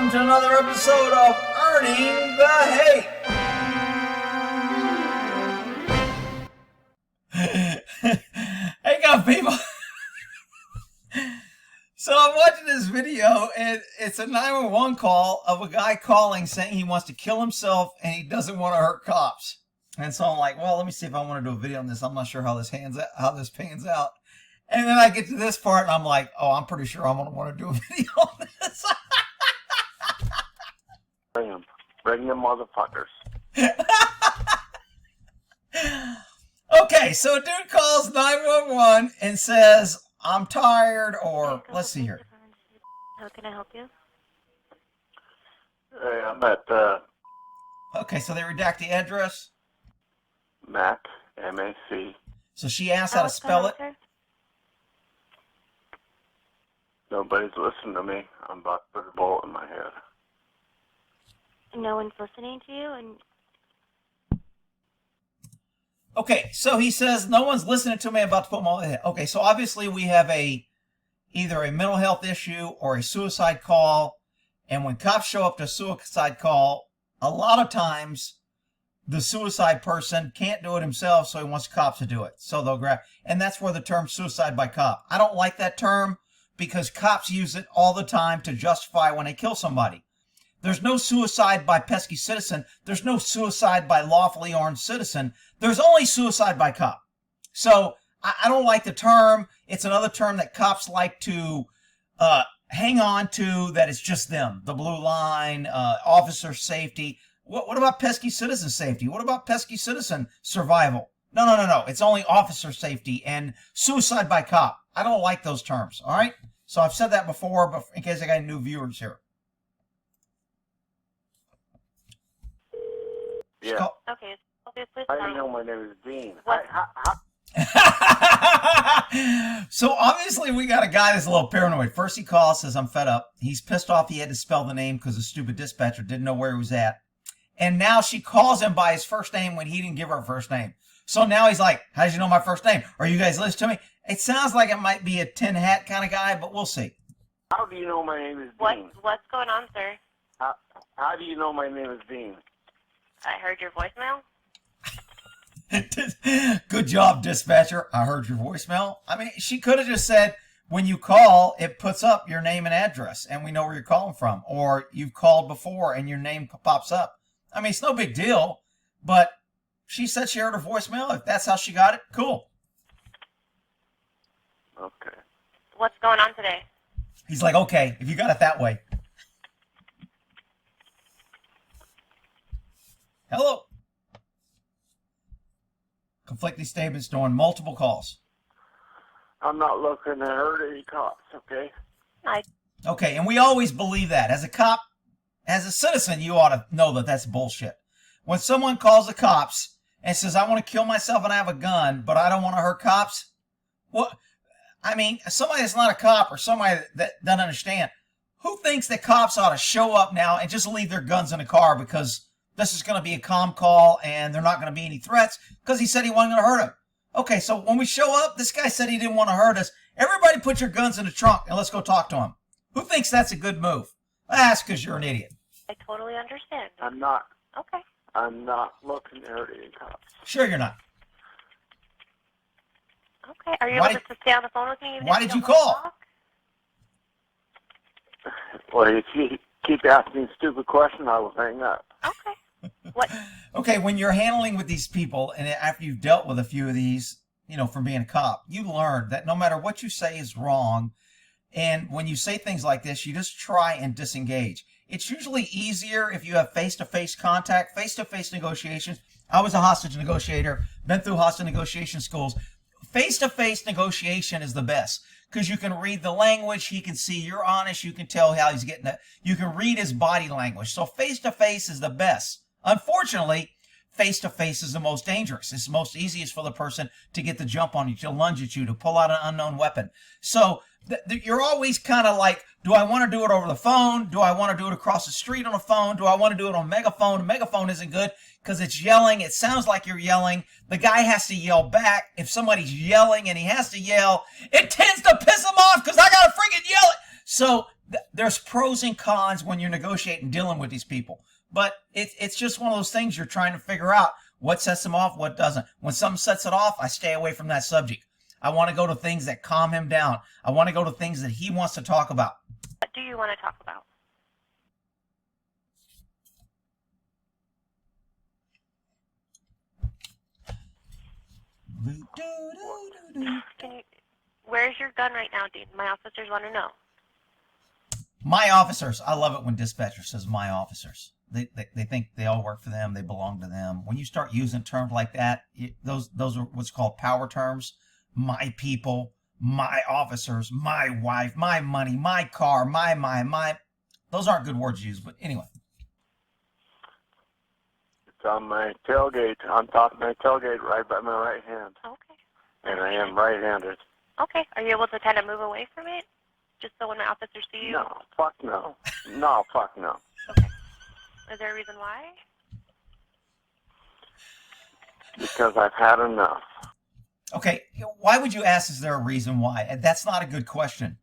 welcome to another episode of Earning the Hate. Hey, go people. So I'm watching this video, and it's a 911 call of a guy calling saying he wants to kill himself and he doesn't want to hurt cops. And so I'm like, well, let me see if I want to do a video on this. I'm not sure how this pans out. And then I get to this part, and I'm like, oh, I'm pretty sure I'm going to want to do a video on this. Bring them motherfuckers. Okay, so a dude calls 911 and says, I'm tired, or let's see here. How can I help you? Hey, I'm at Okay, so they redact the address. Mac, M-A-C. So she asked how to spell it. Nobody's listening to me. I'm about to put a bullet in my head. No one's listening to you, and Okay, so he says, no one's listening to me, I'm about to put my head. Okay, so obviously we have either a mental health issue or a suicide call. And when cops show up to a suicide call, a lot of times the suicide person can't do it himself, so he wants cops to do it. So they'll grab, and that's where the term suicide by cop. I don't like that term because cops use it all the time to justify when they kill somebody. There's no suicide by pesky citizen. There's no suicide by lawfully armed citizen. There's only suicide by cop. So I don't like the term. It's another term that cops like to hang on to, that it's just them. The blue line, officer safety. What about pesky citizen safety? What about pesky citizen survival? No. It's only officer safety and suicide by cop. I don't like those terms, all right? So I've said that before, but in case I got new viewers here. Yeah. okay. How do you know my name is Dean? What? So obviously we got a guy that's a little paranoid. First he calls, says, I'm fed up. He's pissed off he had to spell the name because the stupid dispatcher didn't know where he was at. And now she calls him by his first name when he didn't give her a first name. So now he's like, how did you know my first name? Are you guys listening to me? It sounds like it might be a tin hat kind of guy, but we'll see. How do you know my name is Dean? What's going on, sir? How do you know my name is Dean? I heard your voicemail. Good job, dispatcher. I heard your voicemail. I mean, she could have just said, when you call, it puts up your name and address, and we know where you're calling from. Or you've called before, and your name pops up. I mean, it's no big deal, but she said she heard her voicemail. If that's how she got it, cool. Okay. What's going on today? He's like, okay, if you got it that way. Hello. Conflicting statements during multiple calls. I'm not looking to hurt any cops, okay? Okay, and we always believe that. As a cop, as a citizen, you ought to know that that's bullshit. When someone calls the cops and says, I want to kill myself and I have a gun, but I don't want to hurt cops, what? I mean, somebody that's not a cop or somebody that doesn't understand, who thinks that cops ought to show up now and just leave their guns in the car because this is going to be a calm call and there are not going to be any threats because he said he wasn't going to hurt him. Okay, so when we show up, this guy said he didn't want to hurt us. Everybody put your guns in the trunk and let's go talk to him. Who thinks that's a good move? That's because you're an idiot. I totally understand. I'm not. Okay. I'm not looking to hurt any cops. Sure you're not. Okay. Are you able to stay on the phone with me? Why did you call? Well, if you keep asking stupid questions, I will hang up. Okay. What? Okay, when you're handling with these people, and after you've dealt with a few of these, from being a cop, you learn that no matter what you say is wrong. And when you say things like this, you just try and disengage. It's usually easier if you have face-to-face contact, face-to-face negotiations. I was a hostage negotiator, been through hostage negotiation schools. Face-to-face negotiation is the best because you can read the language. He can see you're honest. You can tell how he's getting it. You can read his body language. So face-to-face is the best. Unfortunately, face-to-face is the most dangerous. It's the most easiest for the person to get the jump on you, to lunge at you, to pull out an unknown weapon. So you're always kind of like, do I want to do it over the phone? Do I want to do it across the street on a phone? Do I want to do it on a megaphone? A megaphone isn't good because it's yelling. It sounds like you're yelling. The guy has to yell back. If somebody's yelling and he has to yell, it tends to piss him off because I got to freaking yell it. So there's pros and cons when you're negotiating, dealing with these people. But it's just one of those things you're trying to figure out what sets them off, what doesn't. When something sets it off, I stay away from that subject. I want to go to things that calm him down. I want to go to things that he wants to talk about. What do you want to talk about? Where's your gun right now, Dean? My officers want to know. My officers. I love it when dispatcher says my officers. They think they all work for them. They belong to them. When you start using terms like that, those are what's called power terms. My people, my officers, my wife, my money, my car, my. Those aren't good words to use, but anyway. It's on my tailgate, on top of my tailgate, right by my right hand. Okay. And I am right-handed. Okay. Are you able to kind of move away from it? Just so when my officers see you? No, fuck no. No, fuck no. Okay. Is there a reason why? Because I've had enough. Okay, why would you ask, is there a reason why? That's not a good question.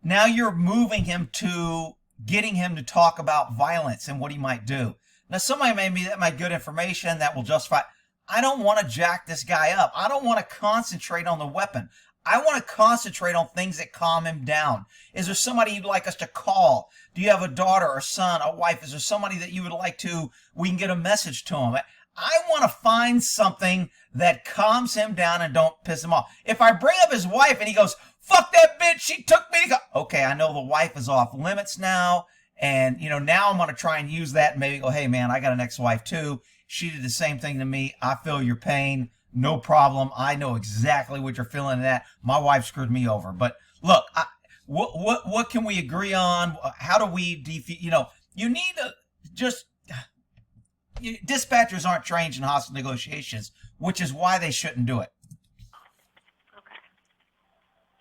Now you're moving him to getting him to talk about violence and what he might do. Now somebody that might good information that will justify. I don't want to jack this guy up. I don't want to concentrate on the weapon. I want to concentrate on things that calm him down. Is there somebody you'd like us to call? Do you have a daughter or son, a wife? Is there somebody that you would like we can get a message to him? I want to find something that calms him down and don't piss him off. If I bring up his wife and he goes, fuck that bitch, she took me to go. Okay, I know the wife is off limits now. And, now I'm going to try and use that and maybe go, hey, man, I got an ex-wife too. She did the same thing to me. I feel your pain. No problem. I know exactly what you're feeling in that. My wife screwed me over. But look, what can we agree on? How do we defeat, you need to just, dispatchers aren't trained in hostile negotiations, which is why they shouldn't do it. Okay.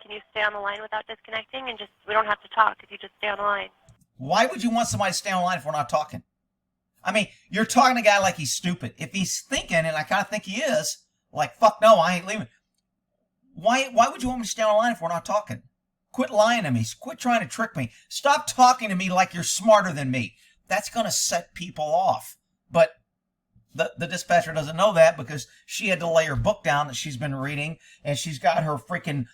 Can you stay on the line without disconnecting and we don't have to talk if you just stay on the line? Why would you want somebody to stay on the line if we're not talking? I mean, you're talking to a guy like he's stupid. If he's thinking, and I kind of think he is, like, fuck no, I ain't leaving. Why would you want me to stay on the line if we're not talking? Quit lying to me. Quit trying to trick me. Stop talking to me like you're smarter than me. That's going to set people off. But the dispatcher doesn't know that because she had to lay her book down that she's been reading, and she's got her freaking,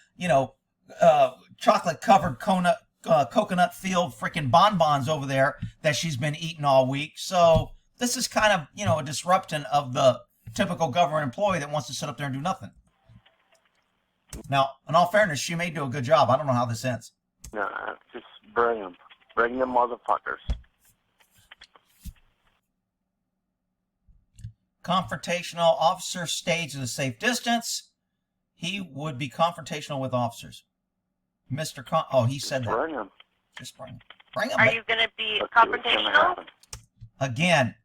chocolate-covered coconut field freaking bonbons over there that she's been eating all week. So this is kind of, a disruption of the typical government employee that wants to sit up there and do nothing. Now, in all fairness, she may do a good job. I don't know how this ends. No, just bring them. Bring them motherfuckers. Confrontational. Officer stays at a safe distance. He would be confrontational with officers. He said that. Bring them. Just bring them. Bring them. Are you going to be confrontational? Again,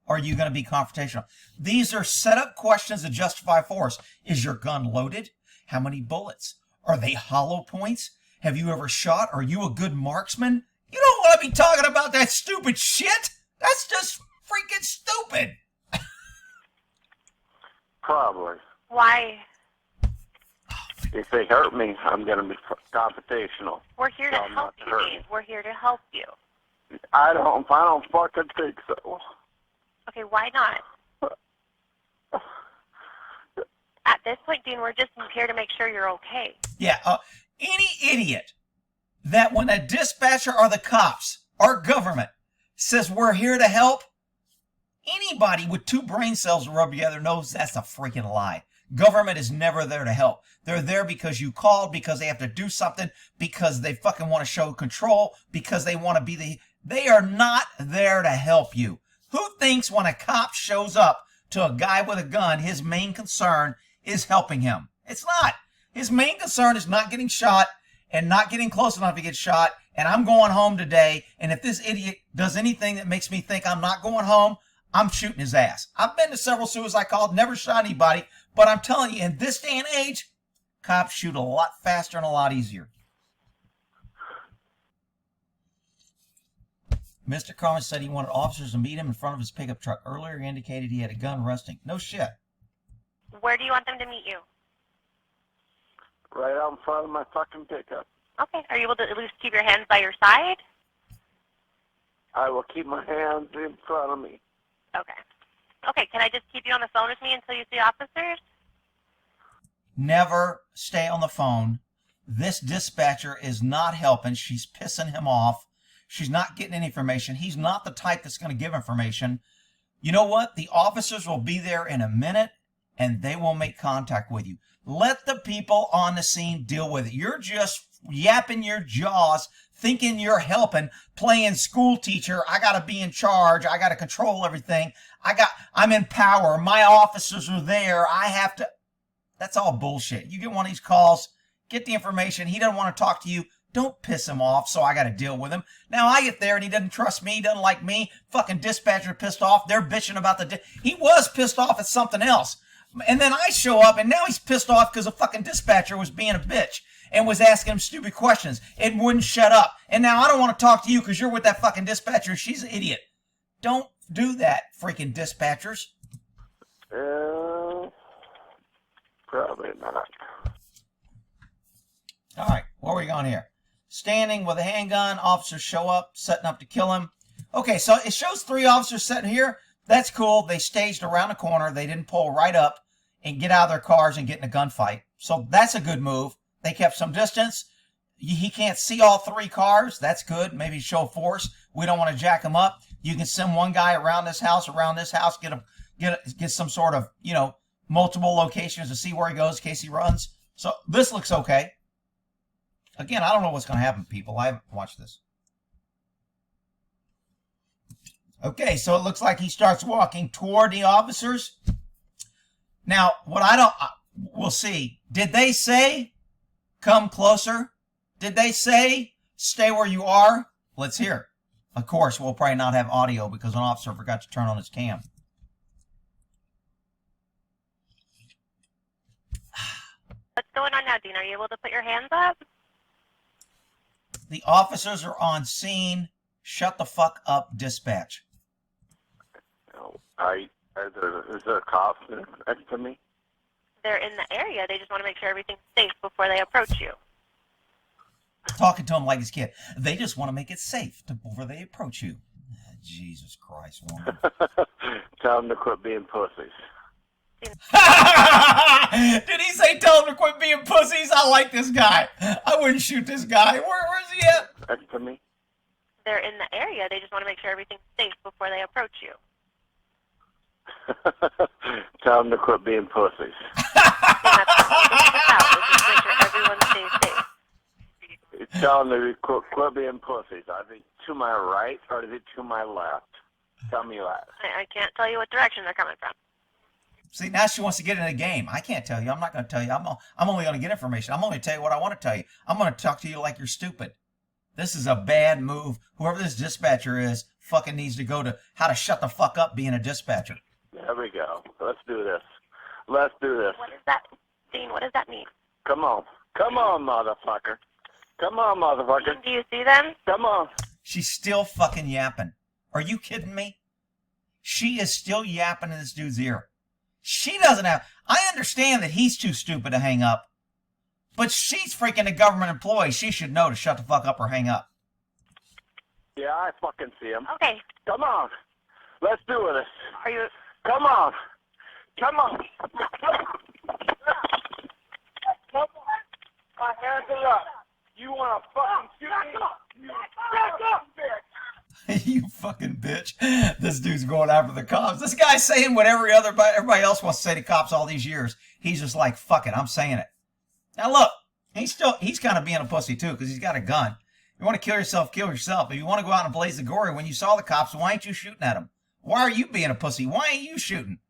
are you going to be confrontational? These are set up questions to justify force. Is your gun loaded? How many bullets? Are they hollow points? Have you ever shot? Are you a good marksman? You don't want to be talking about that stupid shit. That's just freaking stupid. Probably. Why? If they hurt me, I'm going to be confrontational. We're here to help you, Dave. We're here to help you. I don't fucking think so. Okay, why not? At this point, Dean, we're just here to make sure you're okay. Yeah, any idiot that when a dispatcher or the cops or government says we're here to help, anybody with two brain cells rubbed together knows that's a freaking lie. Government is never there to help. They're there because you called, because they have to do something, because they fucking want to show control, because they want to be they are not there to help you. Who thinks when a cop shows up to a guy with a gun, his main concern is helping him? It's not. His main concern is not getting shot and not getting close enough to get shot. And I'm going home today. And if this idiot does anything that makes me think I'm not going home, I'm shooting his ass. I've been to several suicide calls, never shot anybody. But I'm telling you, in this day and age, cops shoot a lot faster and a lot easier. Mr. Carmen said he wanted officers to meet him in front of his pickup truck. Earlier, he indicated he had a gun resting. No shit. Where do you want them to meet you? Right out in front of my fucking pickup. Okay. Are you able to at least keep your hands by your side? I will keep my hands in front of me. Okay. Okay, can I just keep you on the phone with me until you see officers? Never stay on the phone. This dispatcher is not helping. She's pissing him off. She's not getting any information. He's not the type that's going to give information. You know what? The officers will be there in a minute, and they will make contact with you. Let the people on the scene deal with it. You're just yapping your jaws, thinking you're helping, playing school teacher. I got to be in charge. I got to control everything. I'm in power. My officers are there. I have to. That's all bullshit. You get one of these calls, get the information. He doesn't want to talk to you. Don't piss him off, so I got to deal with him. Now I get there and he doesn't trust me, doesn't like me. Fucking dispatcher pissed off. They're bitching about he was pissed off at something else. And then I show up and now he's pissed off because a fucking dispatcher was being a bitch and was asking him stupid questions and wouldn't shut up. And now I don't want to talk to you because you're with that fucking dispatcher. She's an idiot. Don't do that, freaking dispatchers. Probably not. All right, where are we going here? Standing with a handgun, officers show up, setting up to kill him. Okay, so it shows 3 officers sitting here. That's cool. They staged around the corner. They didn't pull right up and get out of their cars and get in a gunfight. So that's a good move. They kept some distance. He can't see all 3 cars. That's good. Maybe show force. We don't want to jack him up. You can send one guy around this house, get some sort of, multiple locations to see where he goes in case he runs. So this looks okay. Again, I don't know what's going to happen, people. I haven't watched this. Okay, so it looks like he starts walking toward the officers. Now, we'll see. Did they say, come closer? Did they say, stay where you are? Let's hear. Of course, we'll probably not have audio because an officer forgot to turn on his cam. What's going on now, Dean? Are you able to put your hands up? The officers are on scene. Shut the fuck up, dispatch. Is there a cop next to me? They're in the area. They just want to make sure everything's safe before they approach you. Talking to him like his kid. They just want to make it safe before they approach you. Jesus Christ, woman. Tell them to quit being pussies. Did he say tell him to quit being pussies? I like this guy. I wouldn't shoot this guy. Where's he at? Next to me? They're in the area. They just want to make sure everything's safe before they approach you. Tell them to quit being pussies. Everyone stays safe. Tell them to quit being pussies. Are they to my right or are they to my left? Tell me that. I can't tell you what direction they're coming from. See, now she wants to get in a game. I can't tell you. I'm not going to tell you. I'm only going to get information. I'm only going to tell you what I want to tell you. I'm going to talk to you like you're stupid. This is a bad move. Whoever this dispatcher is fucking needs to go to how to shut the fuck up being a dispatcher. There we go. Let's do this. Let's do this. What is that, Dean? What does that mean? Come on. Come on, motherfucker. Come on, motherfucker. Dean, do you see them? Come on. She's still fucking yapping. Are you kidding me? She is still yapping in this dude's ear. She doesn't have... I understand that he's too stupid to hang up. But she's freaking a government employee. She should know to shut the fuck up or hang up. Yeah, I fucking see him. Okay. Come on. Let's do this. Are you... Come on. Come on. Come on. My hands are up. You want to fucking shoot me? Back up, bitch. You fucking bitch. This dude's going after the cops. This guy's saying what everybody else wants to say to cops all these years. He's just like, fuck it, I'm saying it. Now look, he's kind of being a pussy too because he's got a gun. You want to kill yourself, kill yourself. If you want to go out and blaze the glory, when you saw the cops, why ain't you shooting at them? Why are you being a pussy? Why ain't you shooting?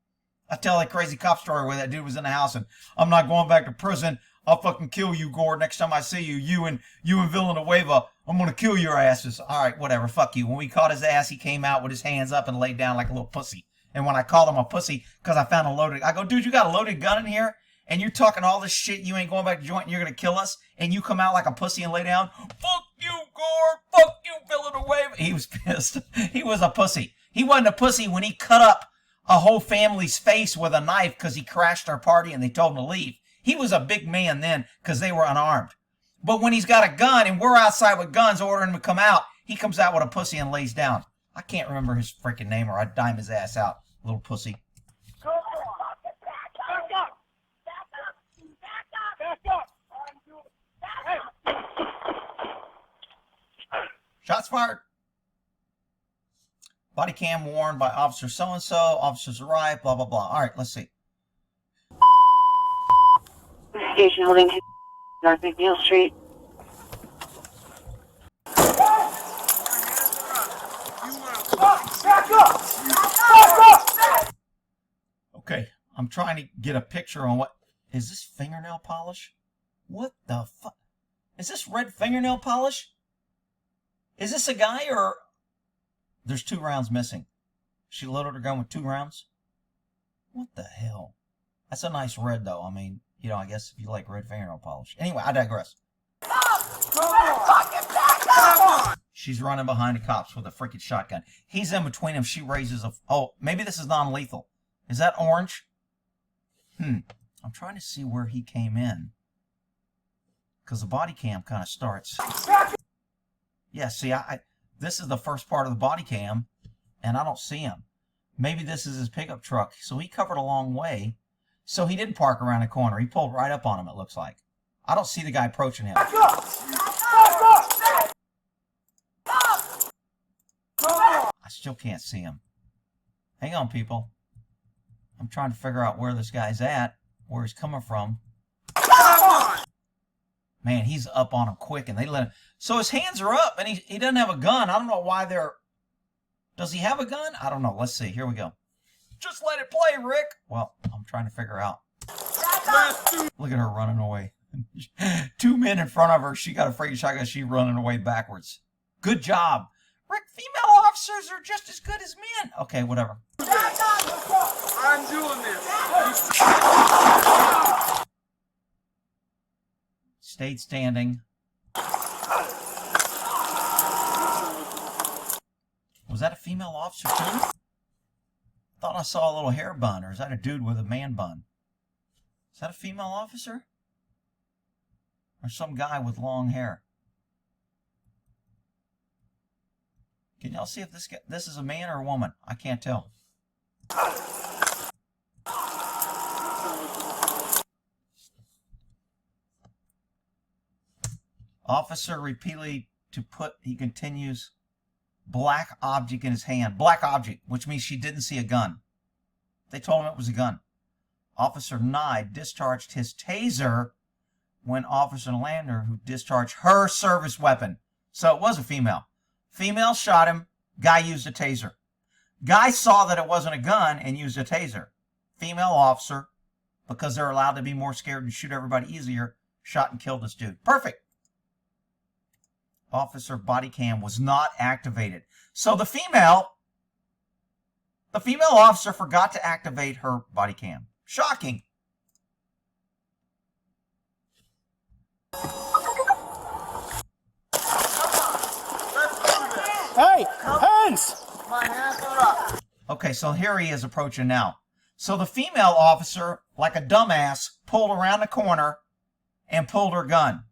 I tell that crazy cop story where that dude was in the house and I'm not going back to prison. I'll fucking kill you, Gore. Next time I see you, you and Villanueva, I'm going to kill your asses. All right, whatever. Fuck you. When we caught his ass, he came out with his hands up and laid down like a little pussy. And when I called him a pussy because I found I go, dude, you got a loaded gun in here? And you're talking all this shit. You ain't going back to joint and you're going to kill us? And you come out like a pussy and lay down? Fuck you, Gore. Fuck you, Villanueva. He was pissed. He was a pussy. He wasn't a pussy when he cut up a whole family's face with a knife because he crashed our party and they told him to leave. He was a big man then because they were unarmed. But when he's got a gun and we're outside with guns ordering him to come out, he comes out with a pussy and lays down. I can't remember his freaking name or I'd dime his ass out. Little pussy. Go for it. Back up. Back up. Hey. Shots fired. Body cam worn by officer so-and-so. Officers arrived, blah, blah, blah. All right, let's see. Station holding North McNeil Street. Back up! Back up! Okay, I'm trying to get a picture on what... Is this fingernail polish? What the fuck? Is this red fingernail polish? Is this a guy or... There's 2 rounds missing. She loaded her gun with 2 rounds? What the hell? That's a nice red, though. I mean, you know, I guess if you like red fingernail polish. Anyway, I digress. She's running behind the cops with a freaking shotgun. He's in between them. She raises a... Oh, maybe this is non-lethal. Is that orange? I'm trying to see where he came in. Because the body cam kind of starts... Yeah, see, this is the first part of the body cam, and I don't see him. Maybe this is his pickup truck. So he covered a long way. So he didn't park around the corner. He pulled right up on him, it looks like. I don't see the guy approaching him. Back up! Back up! I still can't see him. Hang on, people. I'm trying to figure out where this guy's at, where he's coming from. Man, he's up on him quick, and they let him... So his hands are up, and he doesn't have a gun. I don't know why they're... Does he have a gun? I don't know. Let's see. Here we go. Just let it play, Rick. Well, I'm trying to figure out. Look at her running away. 2 men in front of her. She got a freaking shotgun. She's running away backwards. Good job. Rick, female officers are just as good as men. Okay, whatever. I'm doing this. Stayed standing. Was that a female officer too? Thought I saw a little hair bun, or is that a dude with a man bun? Is that a female officer? Or some guy with long hair? Can y'all see if this is a man or a woman? I can't tell. Officer repeatedly he continues, black object in his hand. Black object, which means she didn't see a gun. They told him it was a gun. Officer Nye discharged his taser when Officer Lander, who discharged her service weapon. So it was a female. Female shot him. Guy used a taser. Guy saw that it wasn't a gun and used a taser. Female officer, because they're allowed to be more scared and shoot everybody easier, shot and killed this dude. Perfect. Officer body cam was not activated. So the female officer forgot to activate her body cam. Shocking. Hey, hands! My hands are up. Okay, so here he is approaching now. So the female officer, like a dumbass, pulled around the corner and pulled her gun.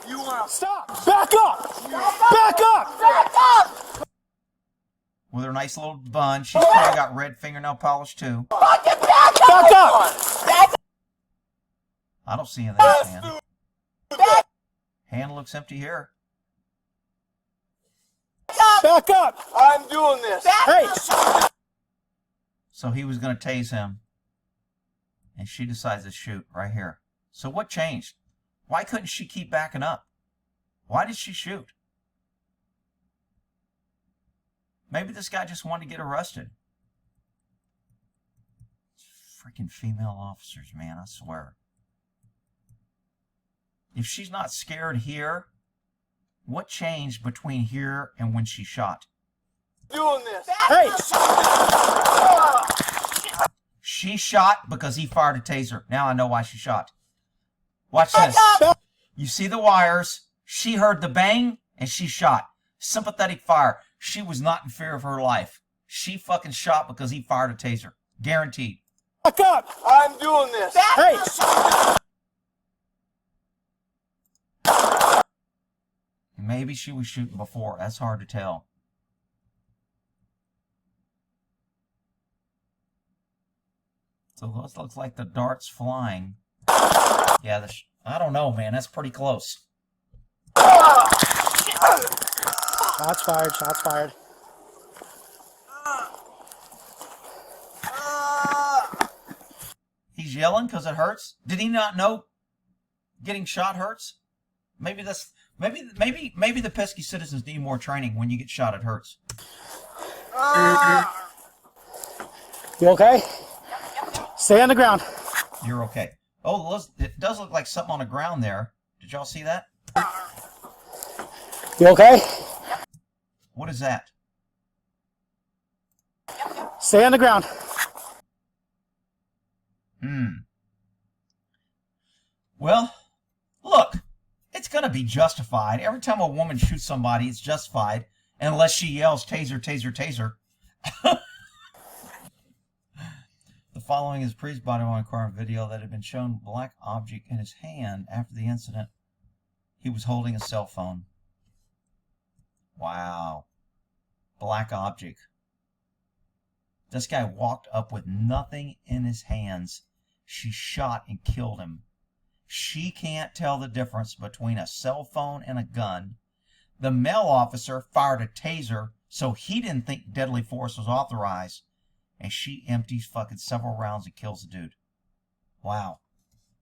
You want to stop? Back up! Back up! Back up! With her nice little bun. She's probably got red fingernail polish too. Back up! I don't see anything in his hand. Hand looks empty here. Back up! I'm doing this. Hey! So he was going to tase him. And she decides to shoot right here. So what changed? Why couldn't she keep backing up? Why did she shoot? Maybe this guy just wanted to get arrested. Freaking female officers, man, I swear. If she's not scared here, what changed between here and when she shot? Doing this. Hey! She shot because he fired a taser. Now I know why she shot. Watch this. You see the wires. She heard the bang and she shot. Sympathetic fire. She was not in fear of her life. She fucking shot because he fired a taser. Guaranteed. Back up! I'm doing this. Hey! Maybe she was shooting before. That's hard to tell. So this looks like the dart's flying. Yeah, I don't know, man. That's pretty close. Shots fired, shots fired. He's yelling because it hurts. Did he not know getting shot hurts? Maybe the pesky citizens need more training. When you get shot, it hurts. You okay? Stay on the ground. You're okay. Oh, it does look like something on the ground there. Did y'all see that? You okay? What is that? Stay on the ground. Well, look, it's going to be justified. Every time a woman shoots somebody, it's justified. Unless she yells, taser, taser, taser. The following is Priest's body-worn car video that had been shown black object in his hand after the incident. He was holding a cell phone. Wow. Black object. This guy walked up with nothing in his hands. She shot and killed him. She can't tell the difference between a cell phone and a gun. The male officer fired a taser, so he didn't think deadly force was authorized. And she empties fucking several rounds and kills the dude. Wow.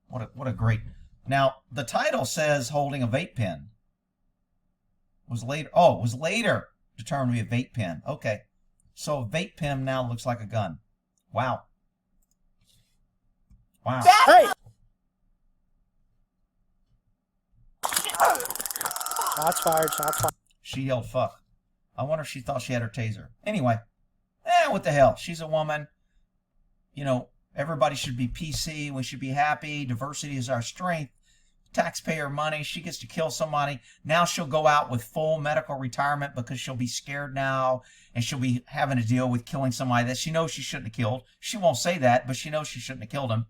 What a great... Now, the title says holding a vape pen. Was later determined to be a vape pen. Okay. So a vape pen now looks like a gun. Wow. Wow. Hey! Shots fired, shots fired. She yelled fuck. I wonder if she thought she had her taser. Anyway. What the hell? She's a woman. You know, everybody should be PC. We should be happy. Diversity is our strength. Taxpayer money. She gets to kill somebody. Now she'll go out with full medical retirement because she'll be scared now and she'll be having to deal with killing somebody that she knows she shouldn't have killed. She won't say that, but she knows she shouldn't have killed him.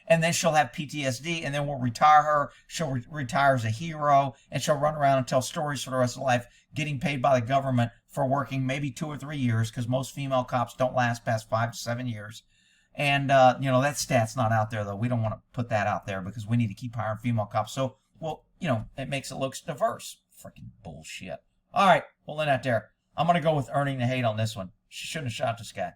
And then she'll have PTSD, and then we'll retire her. She'll retire as a hero, and she'll run around and tell stories for the rest of life, getting paid by the government for working maybe 2 or 3 years, because most female cops don't last past 5 to 7 years. And, you know, that stat's not out there, though. We don't want to put that out there because we need to keep hiring female cops. So, well, you know, it makes it look diverse. Freaking bullshit. All right, we'll end that there. I'm going to go with earning the hate on this one. She shouldn't have shot this guy.